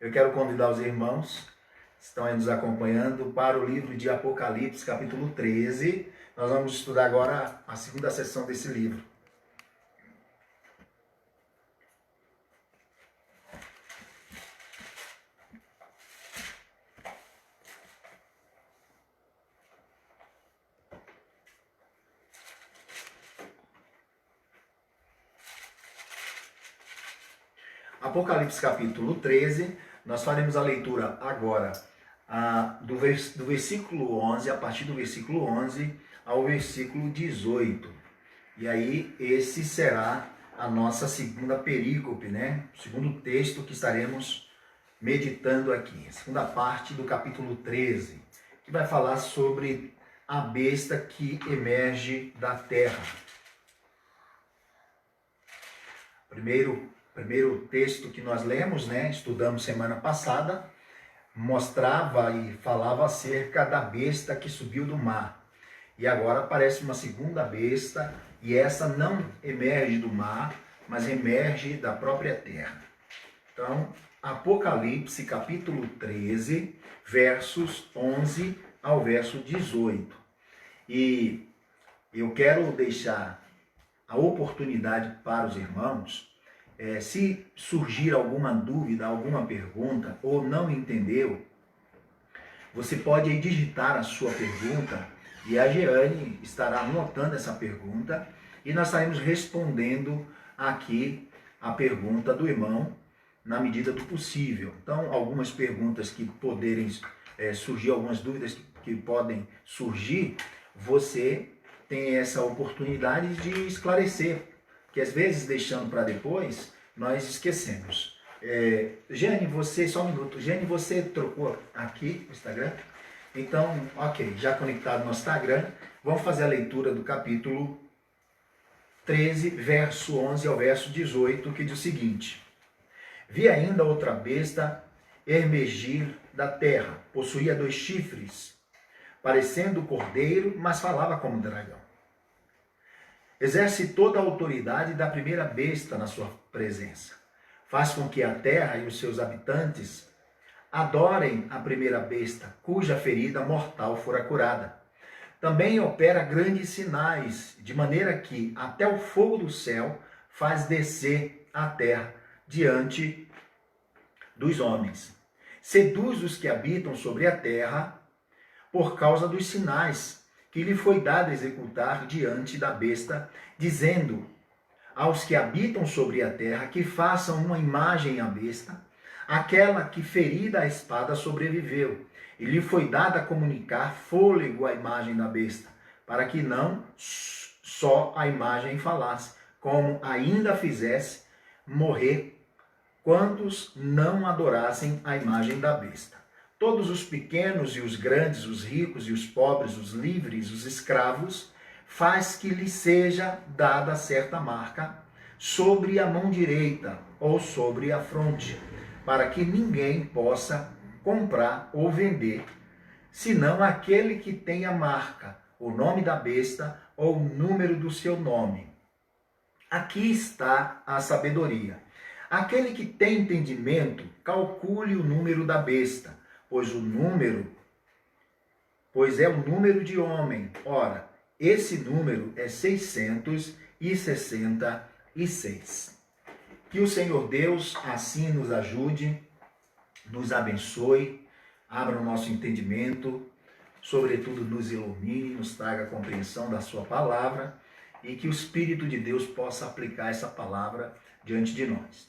Eu quero convidar os irmãos que estão aí nos acompanhando para o livro de Apocalipse, capítulo 13. Nós vamos estudar agora a segunda sessão desse livro. Apocalipse capítulo 13, nós faremos a leitura agora do versículo 11, a partir do versículo 11 ao versículo 18. E aí esse será a nossa segunda perícope, né? O segundo texto que estaremos meditando aqui. A segunda parte do capítulo 13, que vai falar sobre a besta que emerge da terra. Primeiro texto que nós lemos, né, estudamos semana passada, mostrava e falava acerca da besta que subiu do mar. E agora aparece uma segunda besta, e essa não emerge do mar, mas emerge da própria terra. Então, Apocalipse capítulo 13, versos 11 ao verso 18. E eu quero deixar a oportunidade para os irmãos. Se surgir alguma dúvida, alguma pergunta, ou não entendeu, você pode aí digitar a sua pergunta e a Jeane estará anotando essa pergunta e nós estaremos respondendo aqui a pergunta do irmão na medida do possível. Então, algumas perguntas que poderem surgir, algumas dúvidas que podem surgir, você tem essa oportunidade de esclarecer, que às vezes deixando para depois, nós esquecemos. Jane, só um minuto. Jane, você trocou aqui o Instagram? Então, ok, já conectado no Instagram, vamos fazer a leitura do capítulo 13, verso 11 ao verso 18, que diz o seguinte: Vi ainda outra besta emergir da terra, possuía 2 chifres, parecendo cordeiro, mas falava como dragão. Exerce toda a autoridade da primeira besta na sua presença. Faz com que a terra e os seus habitantes adorem a primeira besta, cuja ferida mortal fora curada. Também opera grandes sinais, de maneira que até o fogo do céu faz descer a terra diante dos homens. Seduz os que habitam sobre a terra por causa dos sinais que lhe foi dado executar diante da besta, dizendo aos que habitam sobre a terra que façam uma imagem à besta, aquela que ferida a espada sobreviveu, e lhe foi dada a comunicar fôlego à imagem da besta, para que não só a imagem falasse, como ainda fizesse morrer quantos não adorassem a imagem da besta. Todos os pequenos e os grandes, os ricos e os pobres, os livres, os escravos, faz que lhe seja dada certa marca sobre a mão direita ou sobre a fronte, para que ninguém possa comprar ou vender, senão aquele que tem a marca, o nome da besta ou o número do seu nome. Aqui está a sabedoria. Aquele que tem entendimento, calcule o número da besta, pois é o número de homem. Ora, esse número é 666. Que o Senhor Deus assim nos ajude, nos abençoe, abra o nosso entendimento, sobretudo nos ilumine, nos traga a compreensão da sua palavra e que o Espírito de Deus possa aplicar essa palavra diante de nós,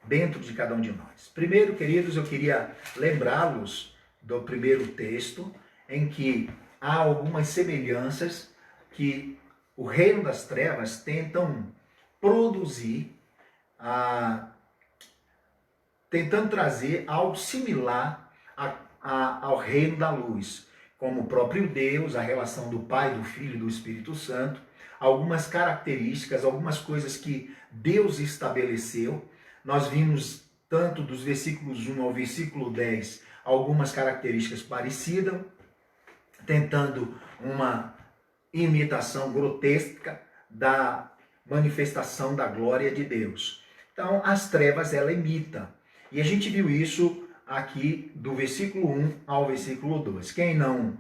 dentro de cada um de nós. Primeiro, queridos, eu queria lembrá-los do primeiro texto, em que há algumas semelhanças que o reino das trevas tentam produzir, tentando trazer algo similar ao reino da luz, como o próprio Deus, a relação do Pai, do Filho e do Espírito Santo, algumas características, algumas coisas que Deus estabeleceu. Nós vimos tanto dos versículos 1 ao versículo 10, algumas características parecidas, tentando uma imitação grotesca da manifestação da glória de Deus. Então, as trevas, ela imita. E a gente viu isso aqui do versículo 1 ao versículo 2. Quem não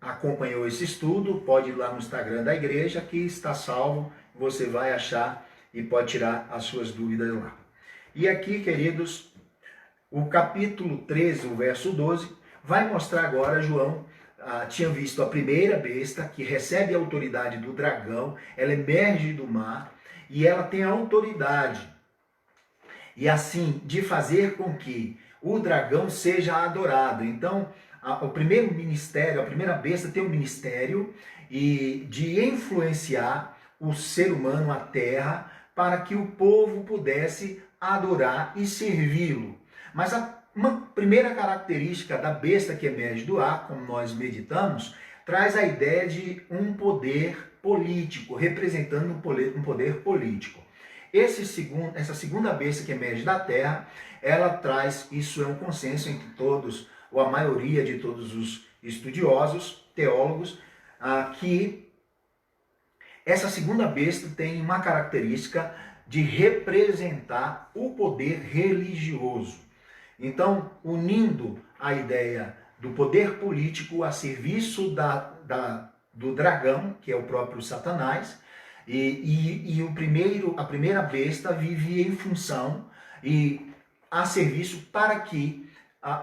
acompanhou esse estudo, pode ir lá no Instagram da igreja, que está salvo, você vai achar e pode tirar as suas dúvidas lá. E aqui, queridos, o capítulo 13, o verso 12, vai mostrar agora, João tinha visto a primeira besta que recebe a autoridade do dragão, ela emerge do mar e ela tem a autoridade, e assim, de fazer com que o dragão seja adorado. Então, o primeiro ministério, a primeira besta tem um ministério e de influenciar o ser humano, a terra, para que o povo pudesse adorar e servi-lo. Mas uma primeira característica da besta que emerge do ar, como nós meditamos, traz a ideia de um poder político, representando um poder político. Essa segunda besta que emerge da terra, ela traz, isso é um consenso entre todos, ou a maioria de todos os estudiosos, teólogos, que essa segunda besta tem uma característica de representar o poder religioso. Então, unindo a ideia do poder político a serviço do dragão, que é o próprio Satanás, e a primeira besta vive em função e a serviço para que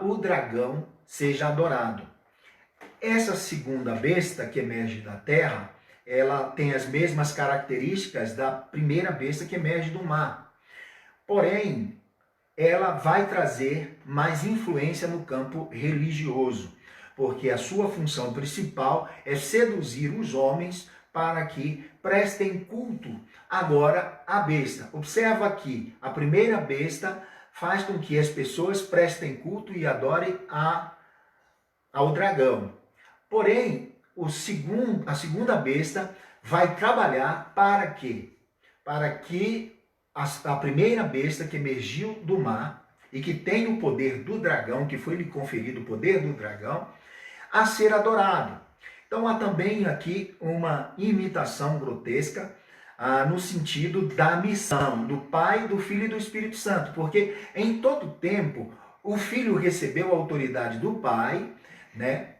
o dragão seja adorado. Essa segunda besta que emerge da terra, ela tem as mesmas características da primeira besta que emerge do mar. Porém, ela vai trazer mais influência no campo religioso, porque a sua função principal é seduzir os homens para que prestem culto agora à besta. Observa aqui, a primeira besta faz com que as pessoas prestem culto e adorem ao dragão. Porém, a segunda besta vai trabalhar para quê? Para que a primeira besta que emergiu do mar e que tem o poder do dragão, que foi lhe conferido o poder do dragão, a ser adorado. Então há também aqui uma imitação grotesca no sentido da missão do Pai, do Filho e do Espírito Santo, porque em todo tempo o Filho recebeu a autoridade do Pai, né?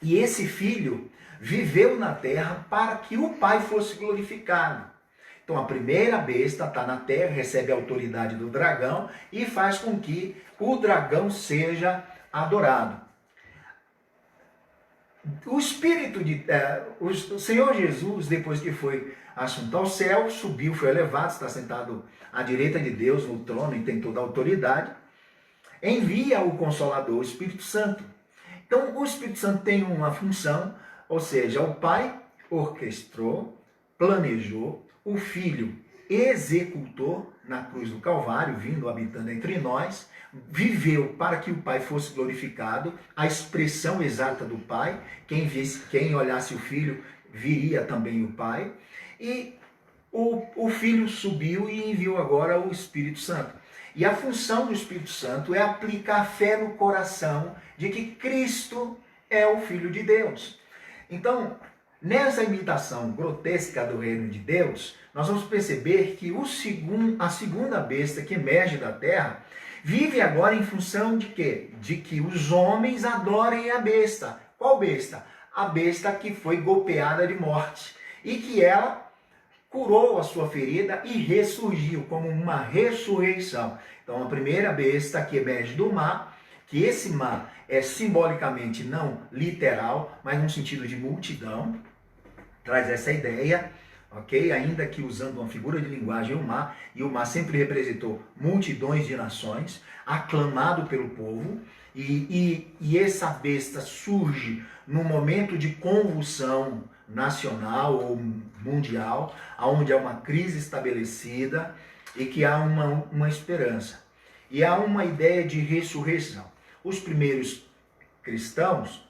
E esse Filho viveu na terra para que o Pai fosse glorificado. Então a primeira besta está na terra, recebe a autoridade do dragão e faz com que o dragão seja adorado. O Senhor Jesus, depois que foi assunto ao céu, subiu, foi elevado, está sentado à direita de Deus no trono e tem toda a autoridade, envia o Consolador, o Espírito Santo. Então o Espírito Santo tem uma função, ou seja, o Pai orquestrou, planejou, o Filho executou na cruz do Calvário, vindo habitando entre nós, viveu para que o Pai fosse glorificado, a expressão exata do Pai, quem olhasse o Filho, viria também o Pai, e o Filho subiu e enviou agora o Espírito Santo. E a função do Espírito Santo é aplicar fé no coração de que Cristo é o Filho de Deus. Então, nessa imitação grotesca do reino de Deus, nós vamos perceber que a segunda besta que emerge da terra vive agora em função de quê? De que os homens adorem a besta. Qual besta? A besta que foi golpeada de morte e que ela curou a sua ferida e ressurgiu como uma ressurreição. Então a primeira besta que emerge do mar, que esse mar é simbolicamente não literal, mas no sentido de multidão, traz essa ideia, ok? Ainda que usando uma figura de linguagem, e o mar sempre representou multidões de nações, aclamado pelo povo, e essa besta surge num momento de convulsão nacional ou mundial, onde há uma crise estabelecida e que há uma esperança. E há uma ideia de ressurreição. Os primeiros cristãos,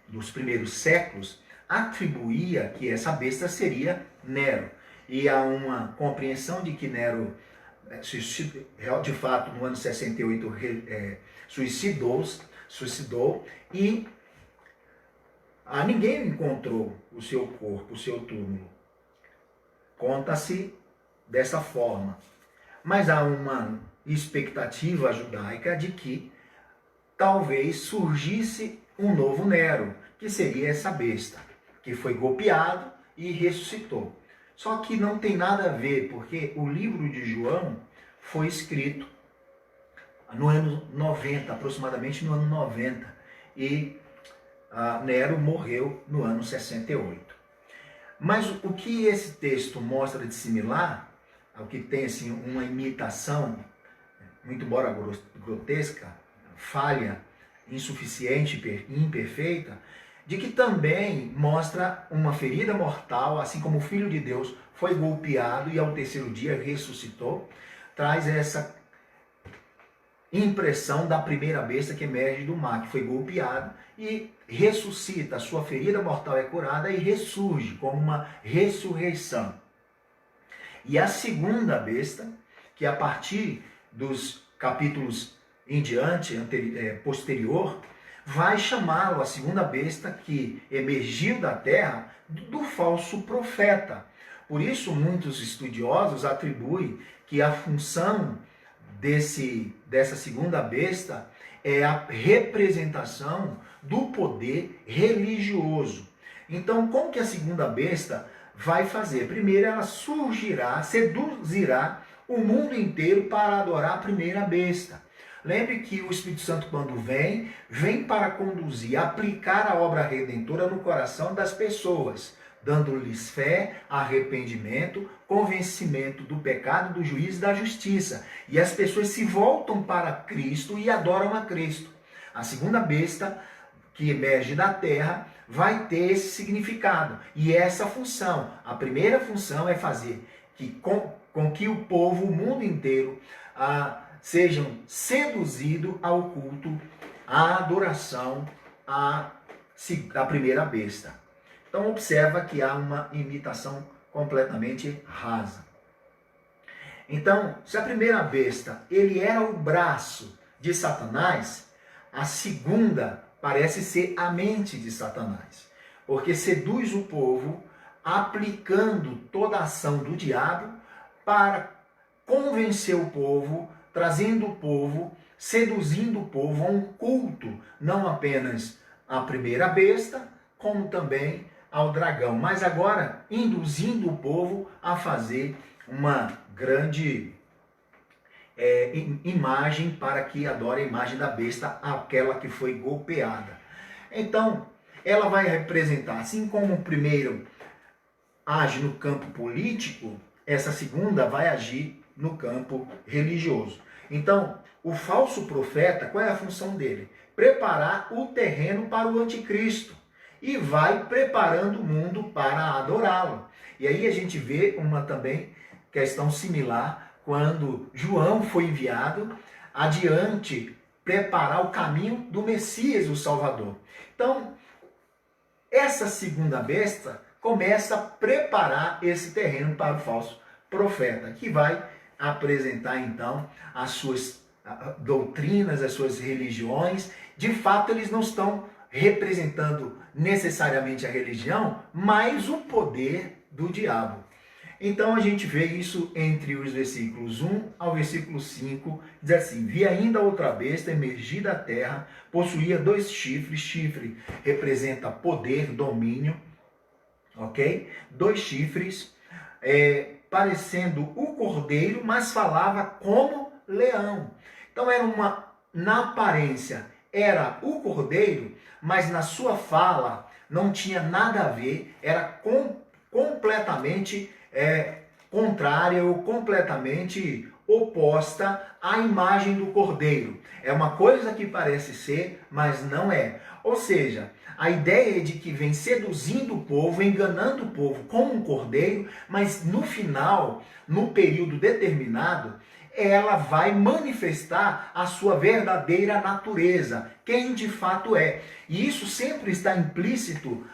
dos primeiros séculos, atribuía que essa besta seria Nero. E há uma compreensão de que Nero, de fato, no ano 68, suicidou e ninguém encontrou o seu corpo, o seu túmulo. Conta-se dessa forma. Mas há uma expectativa judaica de que talvez surgisse um novo Nero, que seria essa besta, que foi golpeado e ressuscitou. Só que não tem nada a ver, porque o livro de João foi escrito no ano 90, aproximadamente no ano 90, e Nero morreu no ano 68. Mas o que esse texto mostra de similar, ao que tem assim, uma imitação, muito embora grotesca, falha, insuficiente e imperfeita, de que também mostra uma ferida mortal, assim como o Filho de Deus foi golpeado e ao terceiro dia ressuscitou, traz essa impressão da primeira besta que emerge do mar, que foi golpeado e ressuscita, a sua ferida mortal é curada e ressurge como uma ressurreição. E a segunda besta, que a partir dos capítulos em diante, posterior, vai chamá-lo, a segunda besta que emergiu da terra, do falso profeta. Por isso, muitos estudiosos atribuem que a função dessa segunda besta é a representação do poder religioso. Então, como que a segunda besta vai fazer? Primeiro, ela surgirá, seduzirá o mundo inteiro para adorar a primeira besta. Lembre que o Espírito Santo, quando vem para conduzir, aplicar a obra redentora no coração das pessoas, dando-lhes fé, arrependimento, convencimento do pecado, do juízo e da justiça. E as pessoas se voltam para Cristo e adoram a Cristo. A segunda besta, que emerge da terra, vai ter esse significado e essa função. A primeira função é fazer com que o povo, o mundo inteiro, sejam seduzidos ao culto, à adoração à primeira besta. Então observa que há uma imitação completamente rasa. Então, se a primeira besta ele era o braço de Satanás, a segunda parece ser a mente de Satanás, porque seduz o povo aplicando toda a ação do diabo para convencer o povo, trazendo o povo, seduzindo o povo a um culto, não apenas à primeira besta, como também ao dragão, mas agora induzindo o povo a fazer uma grande imagem para que adore a imagem da besta, aquela que foi golpeada. Então, ela vai representar, assim como o primeiro age no campo político, essa segunda vai agir no campo religioso. Então, o falso profeta, qual é a função dele? Preparar o terreno para o anticristo e vai preparando o mundo para adorá-lo. E aí a gente vê uma também questão similar quando João foi enviado adiante preparar o caminho do Messias, o Salvador. Então, essa segunda besta começa a preparar esse terreno para o falso profeta, que vai apresentar então as suas doutrinas, as suas religiões. De fato, eles não estão representando necessariamente a religião, mas o poder do diabo. Então a gente vê isso entre os versículos 1 ao versículo 5, diz assim: vi ainda outra besta emergir da terra, possuía 2 chifres, chifre representa poder, domínio, ok? 2 chifres, parecendo o cordeiro, mas falava como leão. Então na aparência era o cordeiro, mas na sua fala não tinha nada a ver, era completamente contrária ou completamente oposta à imagem do cordeiro. É uma coisa que parece ser, mas não é. Ou seja, a ideia é de que vem seduzindo o povo, enganando o povo como um cordeiro, mas no final, no período determinado, ela vai manifestar a sua verdadeira natureza, quem de fato é. E isso sempre está implícito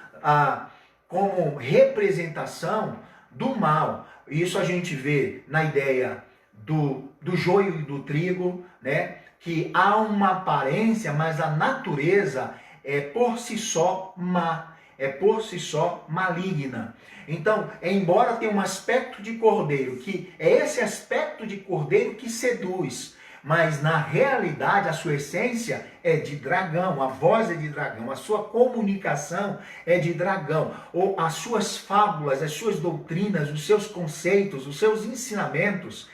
como representação do mal. Isso a gente vê na ideia do joio e do trigo, né? Que há uma aparência, mas a natureza é por si só má, é por si só maligna. Então, embora tenha um aspecto de cordeiro, que é esse aspecto de cordeiro que seduz, mas na realidade a sua essência é de dragão, a voz é de dragão, a sua comunicação é de dragão, ou as suas fábulas, as suas doutrinas, os seus conceitos, os seus ensinamentos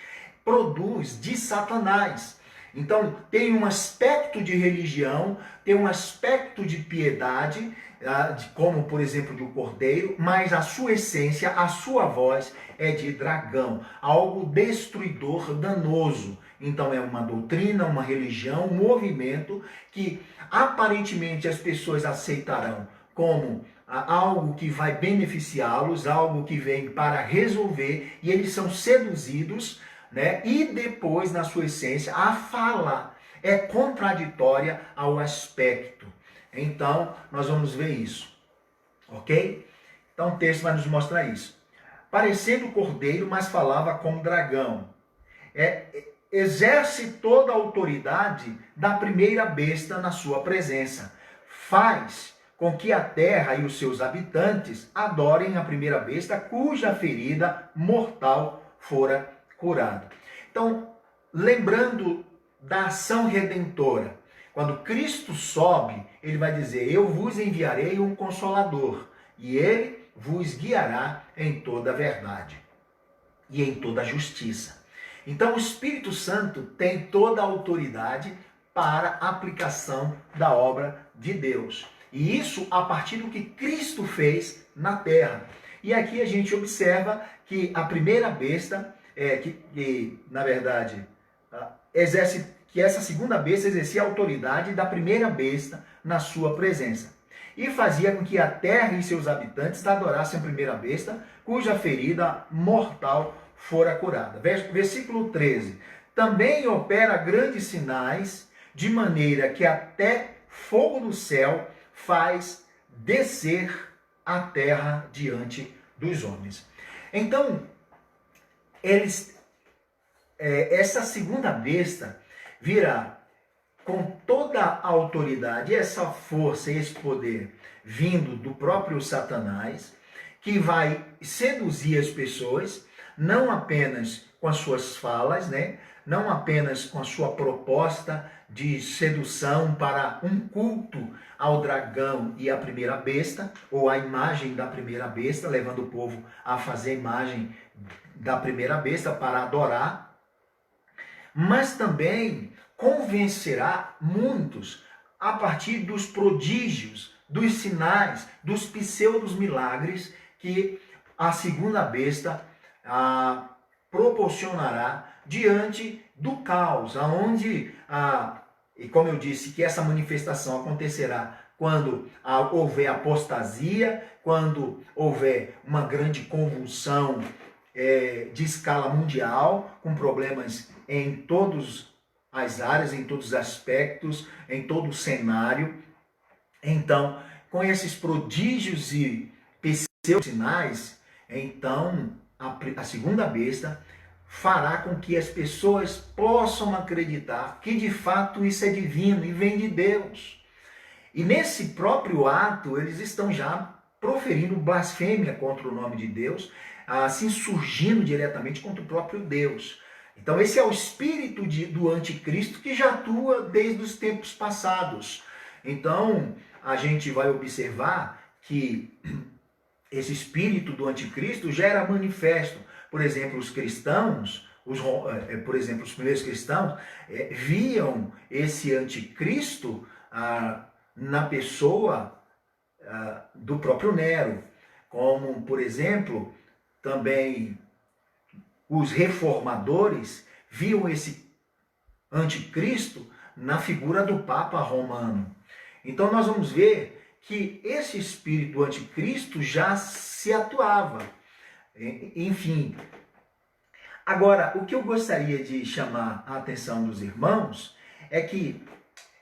produz de Satanás. Então, tem um aspecto de religião, tem um aspecto de piedade, como, por exemplo, do cordeiro, mas a sua essência, a sua voz é de dragão, algo destruidor, danoso. Então, é uma doutrina, uma religião, um movimento que aparentemente as pessoas aceitarão como algo que vai beneficiá-los, algo que vem para resolver, e eles são seduzidos, né? E depois, na sua essência, a fala é contraditória ao aspecto. Então, nós vamos ver isso, ok? Então, o texto vai nos mostrar isso. Parecendo cordeiro, mas falava como dragão. Exerce toda a autoridade da primeira besta na sua presença. Faz com que a terra e os seus habitantes adorem a primeira besta, cuja ferida mortal fora curado. Então, lembrando da ação redentora, quando Cristo sobe, ele vai dizer: eu vos enviarei um consolador, e ele vos guiará em toda a verdade e em toda a justiça. Então, o Espírito Santo tem toda a autoridade para a aplicação da obra de Deus. E isso a partir do que Cristo fez na terra. E aqui a gente observa que a primeira besta na verdade, que essa segunda besta exercia a autoridade da primeira besta na sua presença. E fazia com que a terra e seus habitantes adorassem a primeira besta, cuja ferida mortal fora curada. Versículo 13. Também opera grandes sinais, de maneira que até fogo do céu faz descer a terra diante dos homens. Então, essa segunda besta virá com toda a autoridade, essa força e esse poder vindo do próprio Satanás, que vai seduzir as pessoas, não apenas com as suas falas, né? Não apenas com a sua proposta de sedução para um culto ao dragão e à primeira besta, ou à imagem da primeira besta, levando o povo a fazer a imagem da primeira besta para adorar, mas também convencerá muitos a partir dos prodígios, dos sinais, dos pseudos milagres que a segunda besta proporcionará diante do caos, aonde, e como eu disse, que essa manifestação acontecerá quando houver apostasia, quando houver uma grande convulsão de escala mundial, com problemas em todas as áreas, em todos os aspectos, em todo o cenário. Então, com esses prodígios e pseudo-sinais, então a segunda besta fará com que as pessoas possam acreditar que de fato isso é divino e vem de Deus. E nesse próprio ato, eles estão já proferindo blasfêmia contra o nome de Deus, se insurgindo diretamente contra o próprio Deus. Então esse é o espírito do anticristo que já atua desde os tempos passados. Então a gente vai observar que esse espírito do anticristo já era manifesto. Por exemplo, os cristãos, os primeiros cristãos viam esse anticristo na pessoa do próprio Nero, como, por exemplo, também os reformadores viam esse anticristo na figura do Papa Romano. Então nós vamos ver que esse espírito do anticristo já se atuava. Enfim, agora, o que eu gostaria de chamar a atenção dos irmãos é que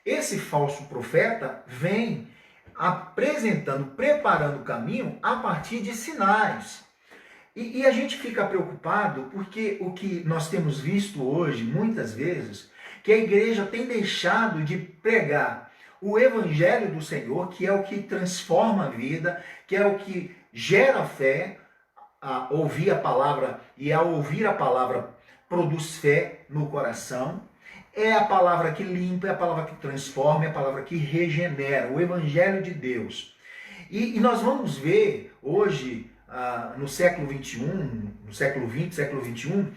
esse falso profeta vem apresentando, preparando o caminho a partir de sinais. E a gente fica preocupado porque o que nós temos visto hoje, muitas vezes, que a igreja tem deixado de pregar o evangelho do Senhor, que é o que transforma a vida, que é o que gera fé, a ouvir a palavra, e ao ouvir a palavra produz fé no coração. é a palavra que limpa, é a palavra que transforma, é a palavra que regenera, o Evangelho de Deus. E nós vamos ver hoje, no século XXI, no século XX, século XXI,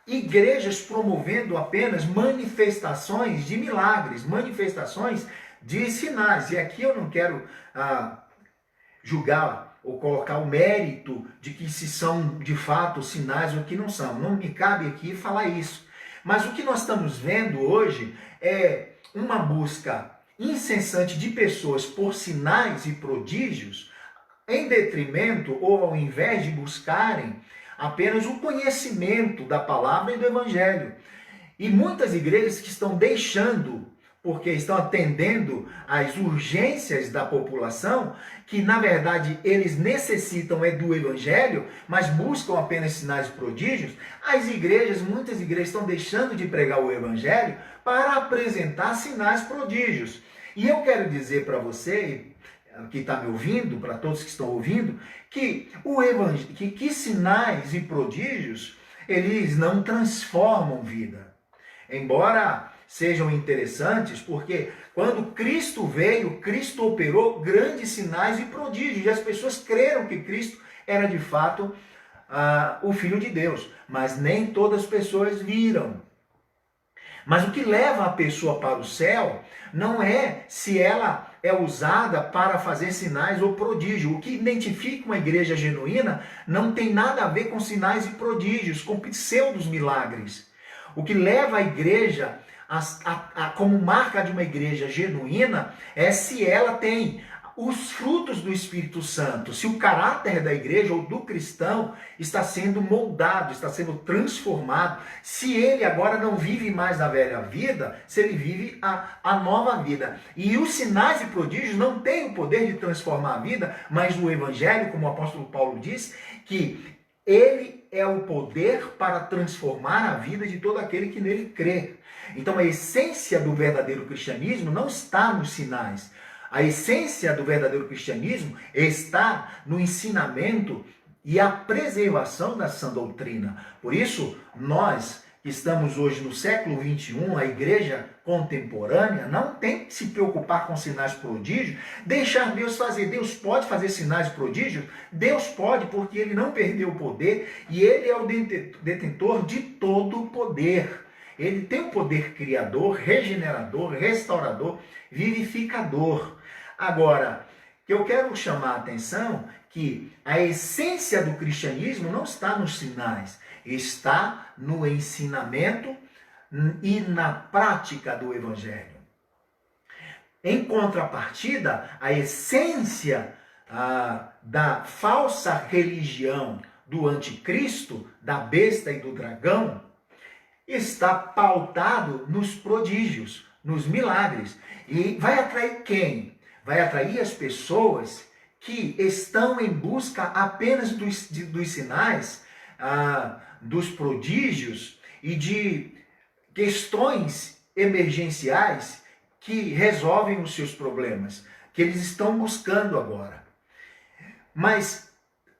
igrejas promovendo apenas manifestações de milagres, manifestações de sinais. E aqui eu não quero julgar ou colocar o mérito de que se são de fato sinais ou que não são. Não me cabe aqui falar isso. Mas o que nós estamos vendo hoje é uma busca incessante de pessoas por sinais e prodígios, em detrimento ou ao invés de buscarem apenas o conhecimento da palavra e do evangelho. E muitas igrejas que estão deixando, porque estão atendendo às urgências da população, que na verdade eles necessitam do evangelho, mas buscam apenas sinais e prodígios. Muitas igrejas estão deixando de pregar o evangelho para apresentar sinais e prodígios. E eu quero dizer para você, que está me ouvindo, para todos que estão ouvindo, que que sinais e prodígios, eles não transformam vida. Embora sejam interessantes, porque quando Cristo veio, Cristo operou grandes sinais e prodígios, e as pessoas creram que Cristo era de fato o Filho de Deus, mas nem todas as pessoas viram. Mas o que leva a pessoa para o céu não é se ela é usada para fazer sinais ou prodígio. O que identifica uma igreja genuína não tem nada a ver com sinais e prodígios, com pseudos milagres. O que leva a igreja como marca de uma igreja genuína é se ela tem os frutos do Espírito Santo, se o caráter da igreja ou do cristão está sendo moldado, está sendo transformado, se ele agora não vive mais a velha vida, se ele vive a nova vida. E os sinais e prodígios não têm o poder de transformar a vida, mas o Evangelho, como o apóstolo Paulo diz, que ele é o poder para transformar a vida de todo aquele que nele crê. Então a essência do verdadeiro cristianismo não está nos sinais. A essência do verdadeiro cristianismo está no ensinamento e a preservação da sã doutrina. Por isso, nós que estamos hoje no século XXI, a igreja contemporânea, não tem que se preocupar com sinais e prodígios, deixar Deus fazer. Deus pode fazer sinais e prodígios? Deus pode, porque ele não perdeu o poder e ele é o detentor de todo o poder. Ele tem o poder criador, regenerador, restaurador, vivificador. Agora, eu quero chamar a atenção que a essência do cristianismo não está nos sinais, está no ensinamento e na prática do evangelho. Em contrapartida, a essência da falsa religião do anticristo, da besta e do dragão, está pautado nos prodígios, nos milagres. E vai atrair quem? Vai atrair as pessoas que estão em busca apenas dos sinais, dos prodígios e de questões emergenciais que resolvem os seus problemas, que eles estão buscando agora. Mas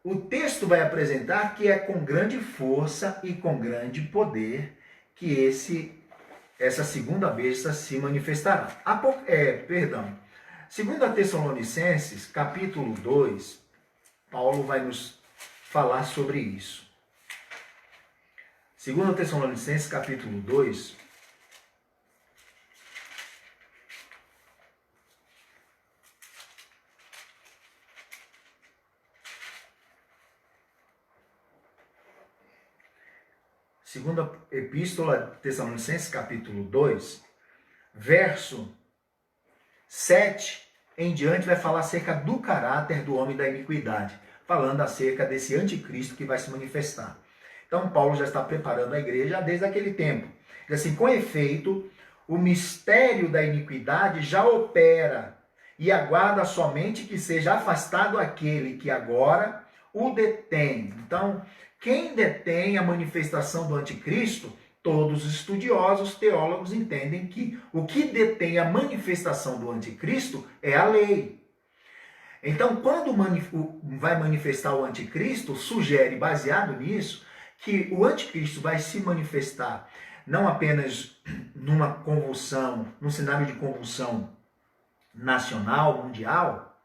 o texto vai apresentar que é com grande força e com grande poder que essa segunda besta se manifestará. 2 Tessalonicenses, capítulo 2, Paulo vai nos falar sobre isso. 2 Tessalonicenses, capítulo 2, segunda epístola Tessalonicenses, capítulo 2, verso 7 em diante, vai falar acerca do caráter do homem da iniquidade, falando acerca desse anticristo que vai se manifestar. Então, Paulo já está preparando a igreja desde aquele tempo. Diz assim: com efeito, o mistério da iniquidade já opera e aguarda somente que seja afastado aquele que agora o detém. Então, quem detém a manifestação do anticristo? Todos os estudiosos, teólogos entendem que o que detém a manifestação do anticristo é a lei. Então, quando vai manifestar o anticristo, sugere, baseado nisso, que o anticristo vai se manifestar não apenas numa convulsão, num cenário de convulsão nacional, mundial,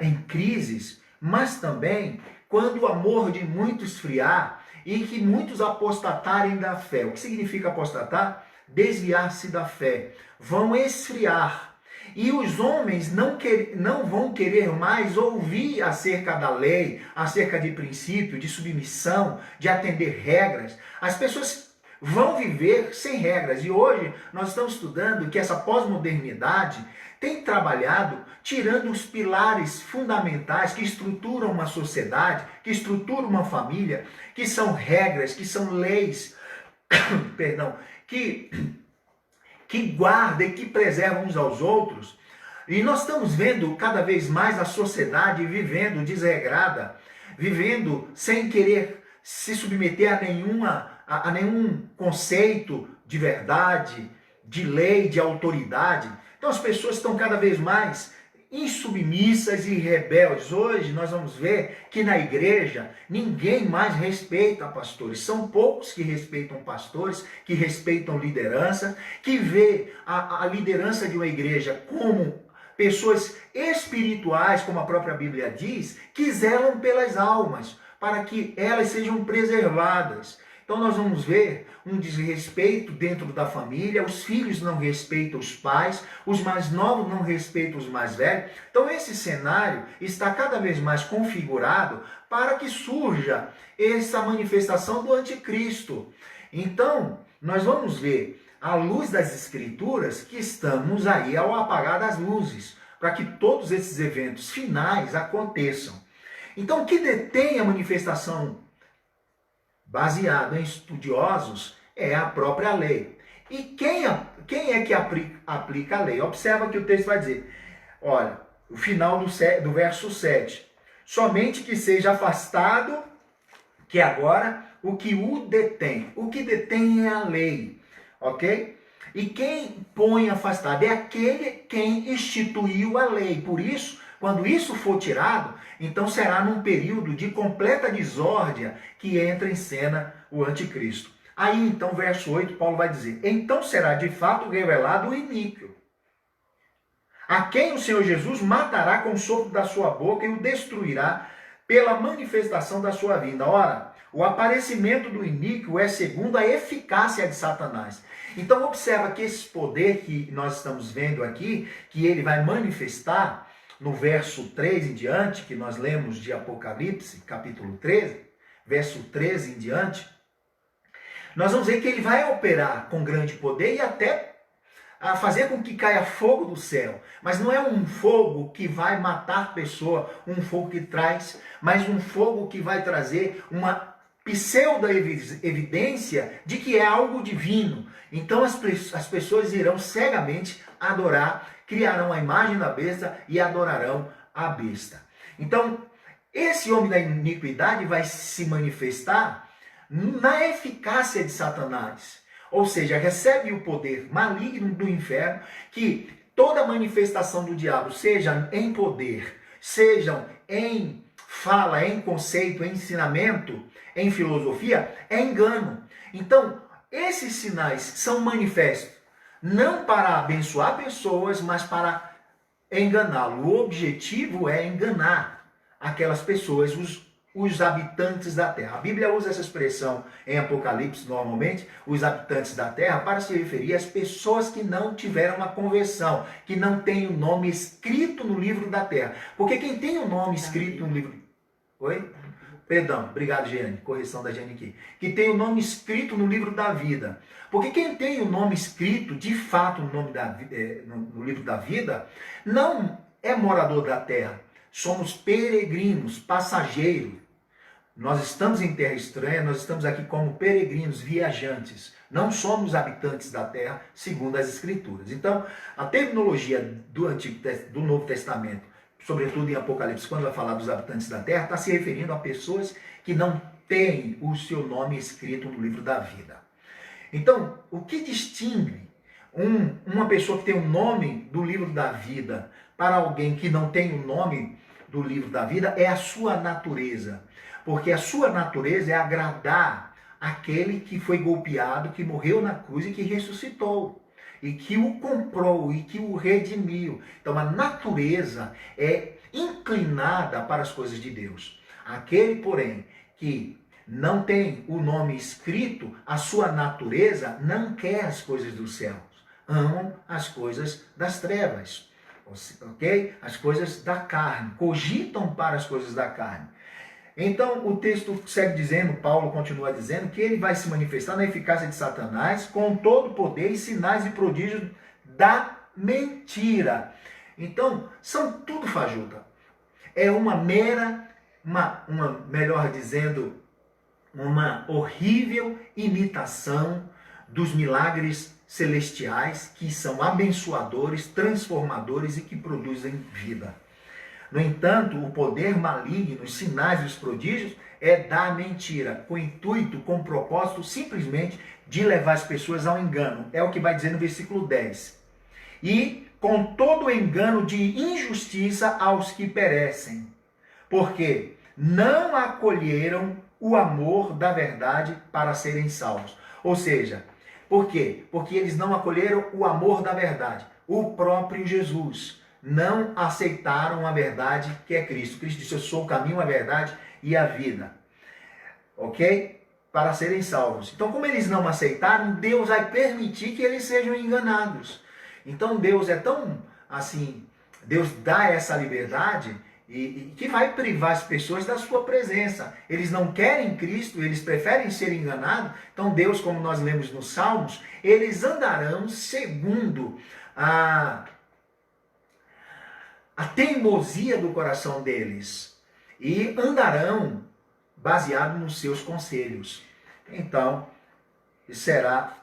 em crises, mas também quando o amor de muitos esfriar e que muitos apostatarem da fé. O que significa apostatar? Desviar-se da fé. Vão esfriar. E os homens não vão querer mais ouvir acerca da lei, acerca de princípio, de submissão, de atender regras. As pessoas vão viver sem regras. E hoje nós estamos estudando que essa pós-modernidade tem trabalhado tirando os pilares fundamentais que estruturam uma sociedade, que estruturam uma família, que são regras, que são leis, perdão, que guardam e que preservam uns aos outros. E nós estamos vendo cada vez mais a sociedade vivendo desregrada, vivendo sem querer se submeter a nenhum conceito de verdade, de lei, de autoridade. Então as pessoas estão cada vez mais insubmissas e rebeldes. Hoje nós vamos ver que na igreja ninguém mais respeita pastores. São poucos que respeitam pastores, que respeitam liderança, que vê a liderança de uma igreja como pessoas espirituais, como a própria Bíblia diz, que zelam pelas almas, para que elas sejam preservadas. Então nós vamos ver um desrespeito dentro da família, os filhos não respeitam os pais, os mais novos não respeitam os mais velhos. Então esse cenário está cada vez mais configurado para que surja essa manifestação do anticristo. Então nós vamos ver, à luz das escrituras, que estamos aí ao apagar das luzes, para que todos esses eventos finais aconteçam. Então o que detém a manifestação baseado em estudiosos, é a própria lei. E quem é que aplica a lei? Observa que o texto vai dizer, olha, o final do verso 7, somente que seja afastado, que agora o que o detém. O que detém é a lei, ok? E quem põe afastado é aquele quem instituiu a lei. Por isso, quando isso for tirado, então será num período de completa desordem que entra em cena o anticristo. Aí então, verso 8, Paulo vai dizer, então será de fato revelado o iníquo, a quem o Senhor Jesus matará com o sopro da sua boca e o destruirá pela manifestação da sua vinda. Ora, o aparecimento do iníquo é segundo a eficácia de Satanás. Então observa que esse poder que nós estamos vendo aqui, que ele vai manifestar, no verso 3 em diante, que nós lemos de Apocalipse, capítulo 13, verso 13 em diante, nós vamos ver que ele vai operar com grande poder e até a fazer com que caia fogo do céu. Mas não é um fogo que vai matar pessoa, um fogo que traz, mas um fogo que vai trazer uma pseudo-evidência de que é algo divino. Então as pessoas irão cegamente adorar, criarão a imagem da besta e adorarão a besta. Então, esse homem da iniquidade vai se manifestar na eficácia de Satanás. Ou seja, recebe o poder maligno do inferno, que toda manifestação do diabo, seja em poder, sejam em fala, em conceito, em ensinamento, em filosofia, é engano. Então, esses sinais são manifestos não para abençoar pessoas, mas para enganá-lo. O objetivo é enganar aquelas pessoas, os habitantes da terra. A Bíblia usa essa expressão em Apocalipse, normalmente, os habitantes da terra, para se referir às pessoas que não tiveram uma conversão, que não têm o nome escrito no livro da terra. Porque quem tem o nome escrito no livro... Oi? Perdão, obrigado, Jeane, correção da Jeane aqui. Que tem o nome escrito no livro da vida. Porque quem tem o nome escrito, de fato, no livro da vida, não é morador da terra. Somos peregrinos, passageiros. Nós estamos em terra estranha, nós estamos aqui como peregrinos, viajantes. Não somos habitantes da terra, segundo as Escrituras. Então, a terminologia do Novo Testamento, sobretudo em Apocalipse, quando vai falar dos habitantes da terra, está se referindo a pessoas que não têm o seu nome escrito no livro da vida. Então, o que distingue uma pessoa que tem o nome do livro da vida para alguém que não tem o nome do livro da vida é a sua natureza. Porque a sua natureza é agradar aquele que foi golpeado, que morreu na cruz e que ressuscitou. E que o comprou e que o redimiu. Então a natureza é inclinada para as coisas de Deus. Aquele, porém, que não tem o nome escrito, a sua natureza não quer as coisas dos céus. Amam as coisas das trevas. Ok? As coisas da carne. Cogitam para as coisas da carne. Então, o texto segue dizendo, Paulo continua dizendo, que ele vai se manifestar na eficácia de Satanás com todo o poder e sinais e prodígios da mentira. Então, são tudo fajuta. É uma mera, melhor dizendo, uma horrível imitação dos milagres celestiais que são abençoadores, transformadores e que produzem vida. No entanto, o poder maligno, os sinais e os prodígios é da mentira, com intuito, com propósito simplesmente de levar as pessoas ao engano. É o que vai dizer no versículo 10. E com todo engano de injustiça aos que perecem, porque não acolheram o amor da verdade para serem salvos. Ou seja, por quê? Porque eles não acolheram o amor da verdade. O próprio Jesus. Não aceitaram a verdade que é Cristo. Cristo disse, eu sou o caminho, a verdade e a vida. Ok? Para serem salvos. Então, como eles não aceitaram, Deus vai permitir que eles sejam enganados. Então, Deus é tão, assim, Deus dá essa liberdade e que vai privar as pessoas da sua presença. Eles não querem Cristo, eles preferem ser enganados. Então, Deus, como nós lemos nos Salmos, eles andarão segundo a teimosia do coração deles e andarão baseado nos seus conselhos. Então, será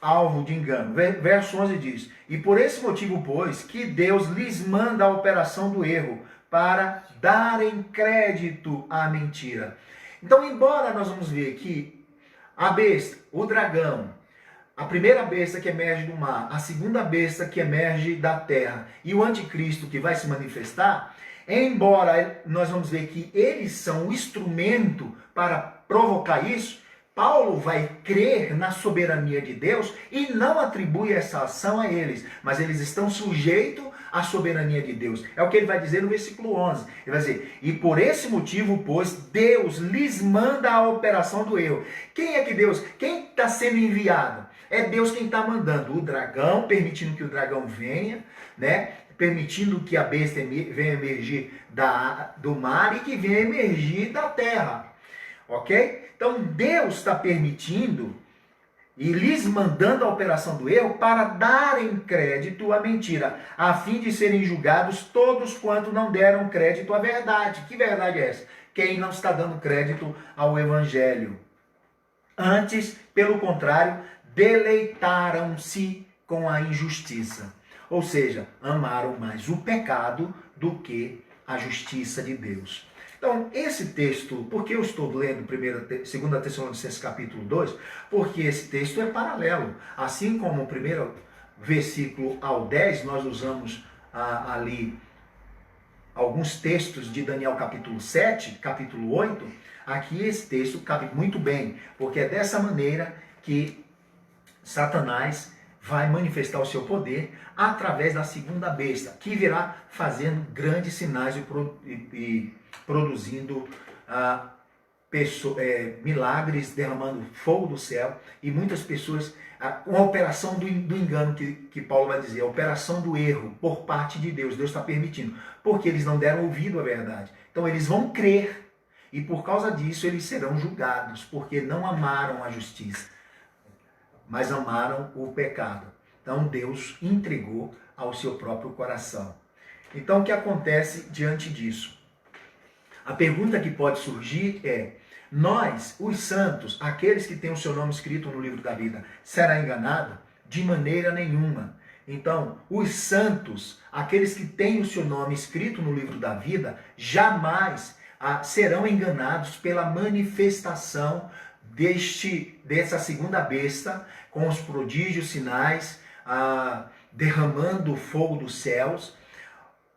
alvo de engano. Verso 11 diz, e por esse motivo, pois, que Deus lhes manda a operação do erro, para darem crédito à mentira. Então, embora nós vamos ver que a besta, o dragão, a primeira besta que emerge do mar, a segunda besta que emerge da terra e o anticristo que vai se manifestar, embora nós vamos ver que eles são o instrumento para provocar isso, Paulo vai crer na soberania de Deus e não atribui essa ação a eles, mas eles estão sujeitos à soberania de Deus. É o que ele vai dizer no versículo 11. Ele vai dizer, e por esse motivo, pois, Deus lhes manda a operação do erro. Quem é que Deus, quem está sendo enviado? É Deus quem está mandando o dragão, permitindo que o dragão venha, né? Permitindo que a besta venha emergir do mar e que venha emergir da terra. Ok? Então Deus está permitindo e lhes mandando a operação do erro para darem crédito à mentira, a fim de serem julgados todos quanto não deram crédito à verdade. Que verdade é essa? Quem não está dando crédito ao evangelho. Antes, pelo contrário, deleitaram-se com a injustiça. Ou seja, amaram mais o pecado do que a justiça de Deus. Então, esse texto, por que eu estou lendo 2 Tessalonicenses capítulo 2? Porque esse texto é paralelo. Assim como o primeiro versículo ao 10, nós usamos ali alguns textos de Daniel capítulo 7, capítulo 8, aqui esse texto cabe muito bem, porque é dessa maneira que Satanás vai manifestar o seu poder através da segunda besta, que virá fazendo grandes sinais e produzindo milagres, derramando fogo do céu, e muitas pessoas, uma operação do engano, que Paulo vai dizer, a operação do erro por parte de Deus. Deus está permitindo, porque eles não deram ouvido à verdade. Então eles vão crer, e por causa disso eles serão julgados, porque não amaram a justiça, mas amaram o pecado. Então Deus entregou ao seu próprio coração. Então o que acontece diante disso? A pergunta que pode surgir é, nós, os santos, aqueles que têm o seu nome escrito no livro da vida, será enganado? De maneira nenhuma. Então, os santos, aqueles que têm o seu nome escrito no livro da vida, jamais serão enganados pela manifestação dessa segunda besta, com os prodígios, sinais, derramando o fogo dos céus,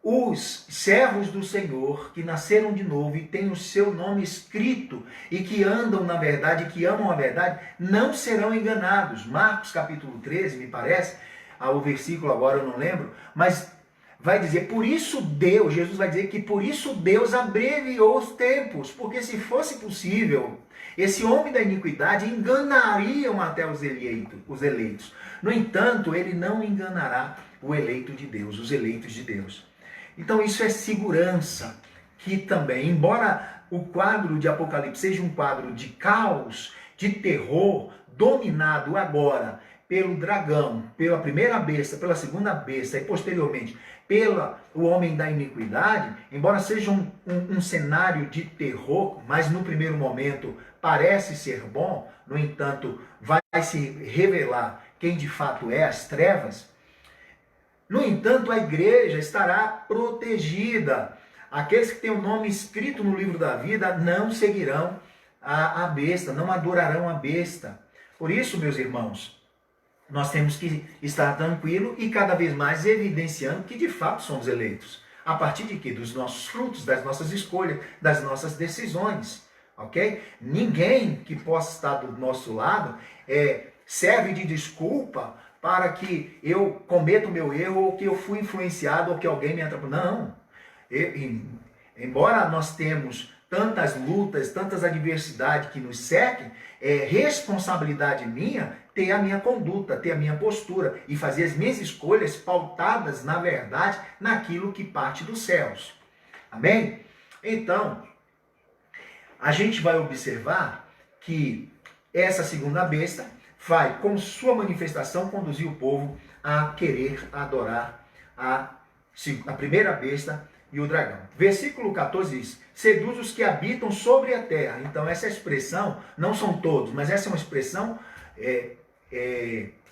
os servos do Senhor que nasceram de novo e têm o seu nome escrito e que andam na verdade, que amam a verdade, não serão enganados. Marcos capítulo 13, me parece, o versículo agora eu não lembro, mas vai dizer, por isso Deus, Jesus vai dizer que por isso Deus abreviou os tempos, porque se fosse possível, esse homem da iniquidade enganariam até os eleitos. No entanto, ele não enganará o eleito de Deus, os eleitos de Deus. Então isso é segurança, que também, embora o quadro de Apocalipse seja um quadro de caos, de terror, dominado agora pelo dragão, pela primeira besta, pela segunda besta e posteriormente pelo homem da iniquidade, embora seja um cenário de terror, mas no primeiro momento parece ser bom, no entanto vai se revelar quem de fato é as trevas. No entanto, a igreja estará protegida. Aqueles que têm o nome escrito no livro da vida não seguirão a besta, não adorarão a besta. Por isso, meus irmãos, nós temos que estar tranquilo e cada vez mais evidenciando que de fato somos eleitos. A partir de quê? Dos nossos frutos, das nossas escolhas, das nossas decisões. Ok? Ninguém que possa estar do nosso lado serve de desculpa para que eu cometa o meu erro, ou que eu fui influenciado, ou que alguém me atrapalhou. Não. Embora nós temos tantas lutas, tantas adversidades que nos cerquem, é responsabilidade minha ter a minha conduta, ter a minha postura e fazer as minhas escolhas pautadas, na verdade, naquilo que parte dos céus. Amém? Então, a gente vai observar que essa segunda besta vai, com sua manifestação, conduzir o povo a querer adorar a primeira besta e o dragão. Versículo 14 diz, seduz os que habitam sobre a terra. Então essa expressão, não são todos, mas essa é uma expressão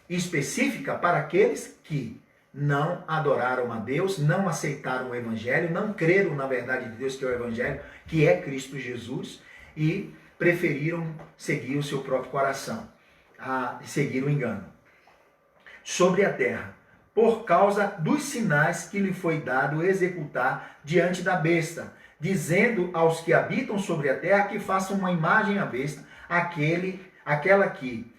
específica para aqueles que não adoraram a Deus, não aceitaram o Evangelho, não creram na verdade de Deus, que é o Evangelho, que é Cristo Jesus, e preferiram seguir o seu próprio coração, a seguir o engano. Sobre a terra, por causa dos sinais que lhe foi dado executar diante da besta, dizendo aos que habitam sobre a terra que façam uma imagem à besta, aquela que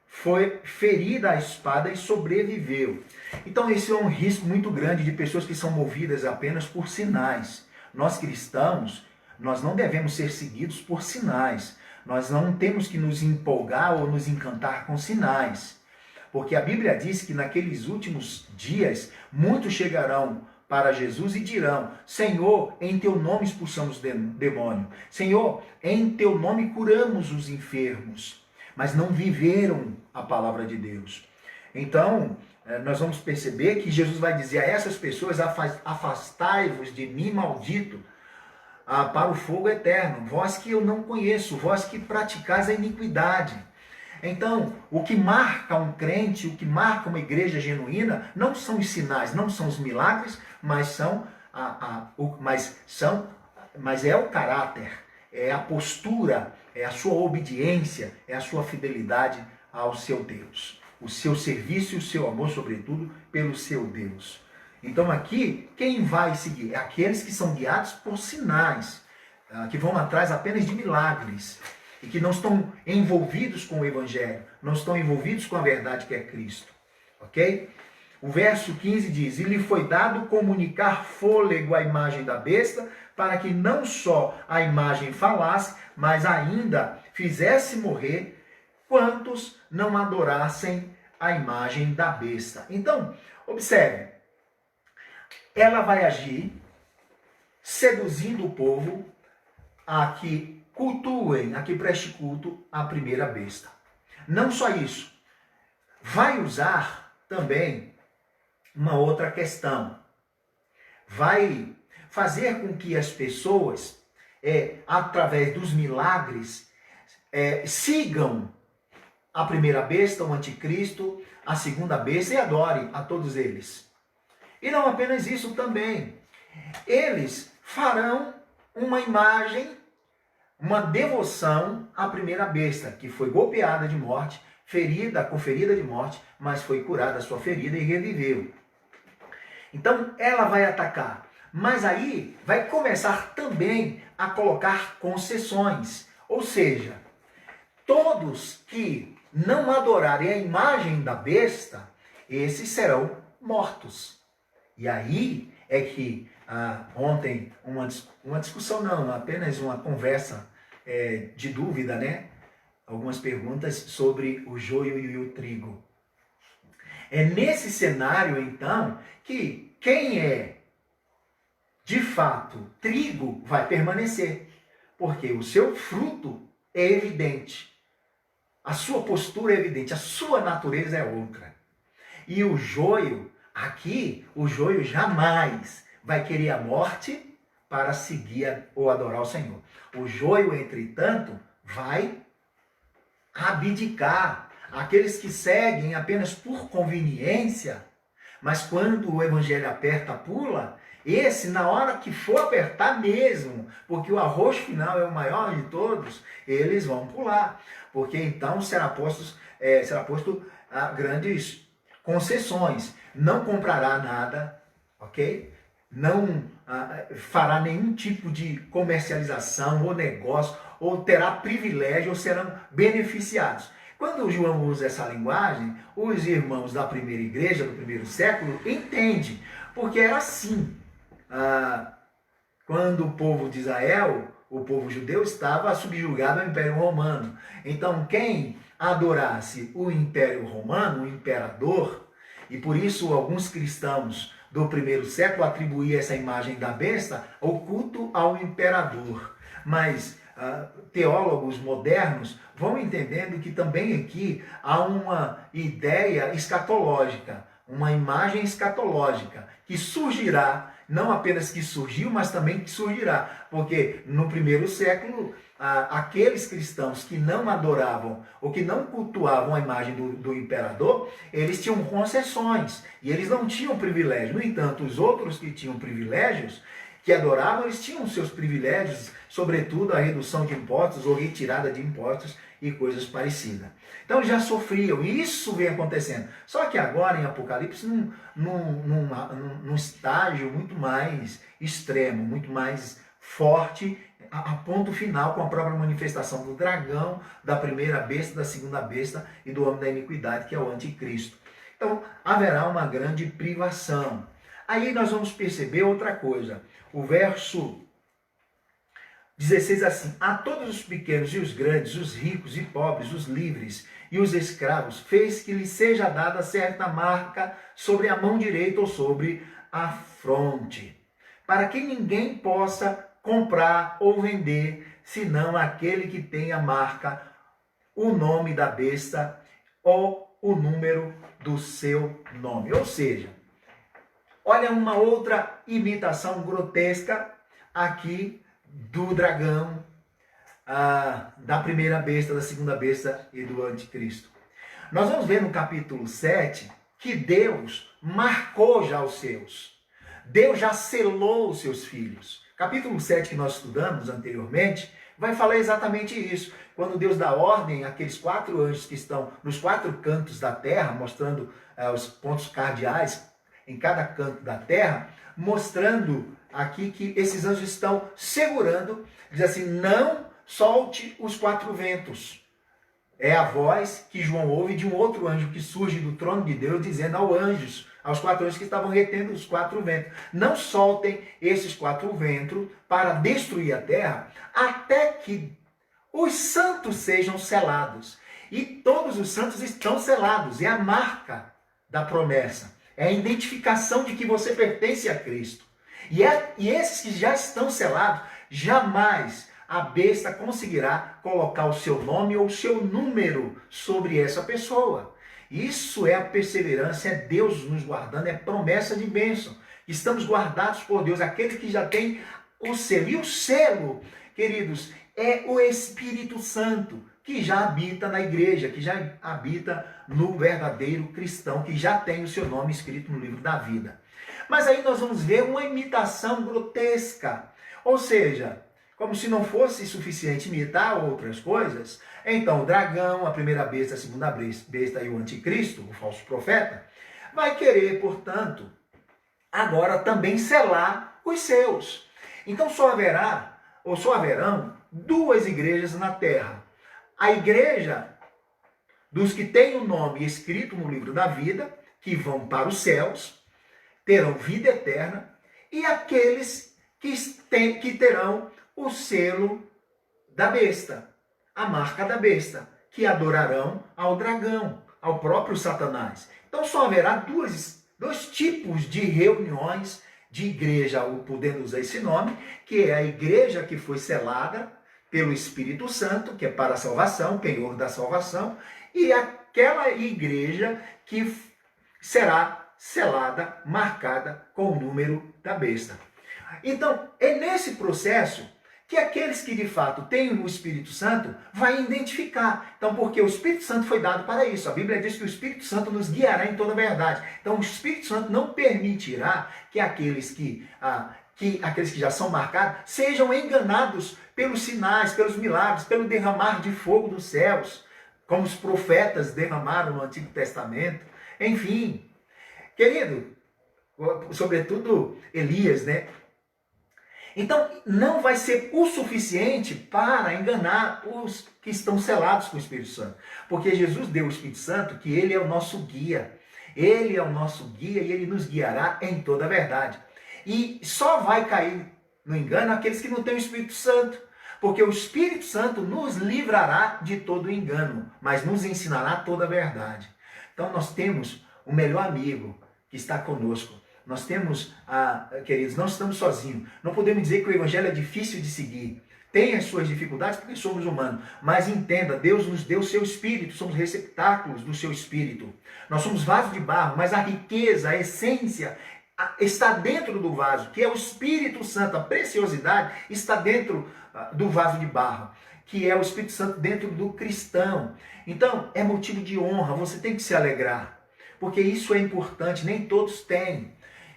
foi ferida à espada e sobreviveu. Então esse é um risco muito grande de pessoas que são movidas apenas por sinais. Nós cristãos, nós não devemos ser seguidos por sinais. Nós não temos que nos empolgar ou nos encantar com sinais. Porque a Bíblia diz que naqueles últimos dias, muitos chegarão para Jesus e dirão, Senhor, em teu nome expulsamos demônio. Senhor, em teu nome curamos os enfermos. Mas não viveram a palavra de Deus. Então, nós vamos perceber que Jesus vai dizer a essas pessoas, afastai-vos de mim, maldito, para o fogo eterno, vós que eu não conheço, vós que praticais a iniquidade. Então, o que marca um crente, o que marca uma igreja genuína, não são os sinais, não são os milagres, mas é o caráter, é a postura, é a sua obediência, é a sua fidelidade ao seu Deus. O seu serviço e o seu amor, sobretudo, pelo seu Deus. Então aqui, quem vai seguir? É aqueles que são guiados por sinais, que vão atrás apenas de milagres, e que não estão envolvidos com o Evangelho, não estão envolvidos com a verdade que é Cristo. Ok? O verso 15 diz, e lhe foi dado comunicar fôlego à imagem da besta, para que não só a imagem falasse, mas ainda fizesse morrer quantos não adorassem a imagem da besta. Então, observe, ela vai agir seduzindo o povo a que cultuem, a que preste culto à primeira besta. Não só isso, vai usar também uma outra questão. Vai fazer com que as pessoas, através dos milagres, sigam a primeira besta, o anticristo, a segunda besta e adorem a todos eles. E não apenas isso também. Eles farão uma imagem, uma devoção à primeira besta, que foi golpeada de morte, com ferida de morte, mas foi curada a sua ferida e reviveu. Então ela vai atacar Mas aí vai começar também a colocar concessões. Ou seja, todos que não adorarem a imagem da besta, esses serão mortos. E aí é que ontem uma discussão, não, apenas uma conversa de dúvida, né? Algumas perguntas sobre o joio e o trigo. É nesse cenário, então, que quem é de fato trigo vai permanecer, porque o seu fruto é evidente, a sua postura é evidente, a sua natureza é outra. E o joio, aqui, o joio jamais vai querer a morte para seguir ou adorar o Senhor. O joio, entretanto, vai abdicar. Aqueles que seguem apenas por conveniência, mas quando o evangelho aperta, pula, esse, na hora que for apertar mesmo, porque o arroz final é o maior de todos, eles vão pular. Porque então será posto a grandes concessões. Não comprará nada, ok? Não fará nenhum tipo de comercialização ou negócio, ou terá privilégio, ou serão beneficiados. Quando João usa essa linguagem, os irmãos da primeira igreja, do primeiro século, entendem, porque era assim. Quando o povo de Israel, o povo judeu, estava subjugado ao Império Romano. Então, quem adorasse o Império Romano, o imperador, e por isso alguns cristãos do primeiro século atribuíam essa imagem da besta ao culto ao imperador. Mas teólogos modernos vão entendendo que também aqui há uma ideia escatológica, uma imagem escatológica, que surgirá, não apenas que surgiu, mas também que surgirá. Porque no primeiro século, aqueles cristãos que não adoravam ou que não cultuavam a imagem do imperador, eles tinham concessões e eles não tinham privilégio. No entanto, os outros que tinham privilégios, que adoravam, eles tinham seus privilégios, sobretudo a redução de impostos ou retirada de impostos e coisas parecidas. Então já sofriam, e isso vem acontecendo. Só que agora em Apocalipse, num estágio muito mais extremo, muito mais forte, a ponto final, com a própria manifestação do dragão, da primeira besta, da segunda besta e do homem da iniquidade, que é o anticristo. Então haverá uma grande privação. Aí nós vamos perceber outra coisa. O verso 16 assim: a todos os pequenos e os grandes, os ricos e pobres, os livres e os escravos, fez que lhe seja dada certa marca sobre a mão direita ou sobre a fronte, para que ninguém possa comprar ou vender, senão aquele que tem a marca, o nome da besta ou o número do seu nome. Ou seja, olha uma outra imitação grotesca aqui do dragão, da primeira besta, da segunda besta e do anticristo. Nós vamos ver no capítulo 7 que Deus marcou já os seus. Deus já selou os seus filhos. Capítulo 7 que nós estudamos anteriormente vai falar exatamente isso. Quando Deus dá ordem àqueles 4 anjos que estão nos 4 cantos da terra, mostrando os pontos cardeais em cada canto da terra, mostrando aqui que esses anjos estão segurando, diz assim: não solte os 4 ventos. É a voz que João ouve de um outro anjo que surge do trono de Deus, dizendo aos 4 anjos que estavam retendo os 4 ventos: não soltem esses 4 ventos para destruir a terra, até que os santos sejam selados. E todos os santos estão selados, é a marca da promessa. É a identificação de que você pertence a Cristo. E esses que já estão selados, jamais a besta conseguirá colocar o seu nome ou o seu número sobre essa pessoa. Isso é a perseverança, é Deus nos guardando, é promessa de bênção. Estamos guardados por Deus, aqueles que já têm o selo. E o selo, queridos, é o Espírito Santo, que já habita na igreja, que já habita no verdadeiro cristão, que já tem o seu nome escrito no livro da vida. Mas aí nós vamos ver uma imitação grotesca. Ou seja, como se não fosse suficiente imitar outras coisas, então o dragão, a primeira besta, a segunda besta e o anticristo, o falso profeta, vai querer, portanto, agora também selar os seus. Então só haverão duas igrejas na terra. A igreja dos que têm o nome escrito no livro da vida, que vão para os céus, terão vida eterna, e aqueles que terão o selo da besta, a marca da besta, que adorarão ao dragão, ao próprio Satanás. Então só haverá dois tipos de reuniões de igreja, podendo usar esse nome, que é a igreja que foi selada pelo Espírito Santo, que é para a salvação, penhor da salvação, e aquela igreja que será selada, marcada com o número da besta. Então, é nesse processo que aqueles que de fato têm o Espírito Santo vai identificar. Então, porque o Espírito Santo foi dado para isso. A Bíblia diz que o Espírito Santo nos guiará em toda a verdade. Então, o Espírito Santo não permitirá que aqueles que já são marcados sejam enganados pelos sinais, pelos milagres, pelo derramar de fogo dos céus, como os profetas derramaram no Antigo Testamento. Enfim, querido, sobretudo Elias, né? Então, não vai ser o suficiente para enganar os que estão selados com o Espírito Santo. Porque Jesus deu o Espírito Santo, que ele é o nosso guia. Ele é o nosso guia e ele nos guiará em toda a verdade. E só vai cair no engano aqueles que não têm o Espírito Santo. Porque o Espírito Santo nos livrará de todo o engano, mas nos ensinará toda a verdade. Então, nós temos o melhor amigo que está conosco. Nós temos, queridos, não estamos sozinhos. Não podemos dizer que o Evangelho é difícil de seguir. Tem as suas dificuldades porque somos humanos. Mas entenda, Deus nos deu o seu Espírito. Somos receptáculos do seu Espírito. Nós somos vasos de barro, mas a riqueza, a essência está dentro do vaso, que é o Espírito Santo. A preciosidade está dentro do vaso de barro, que é o Espírito Santo dentro do cristão. Então, é motivo de honra. Você tem que se alegrar. Porque isso é importante. Nem todos têm.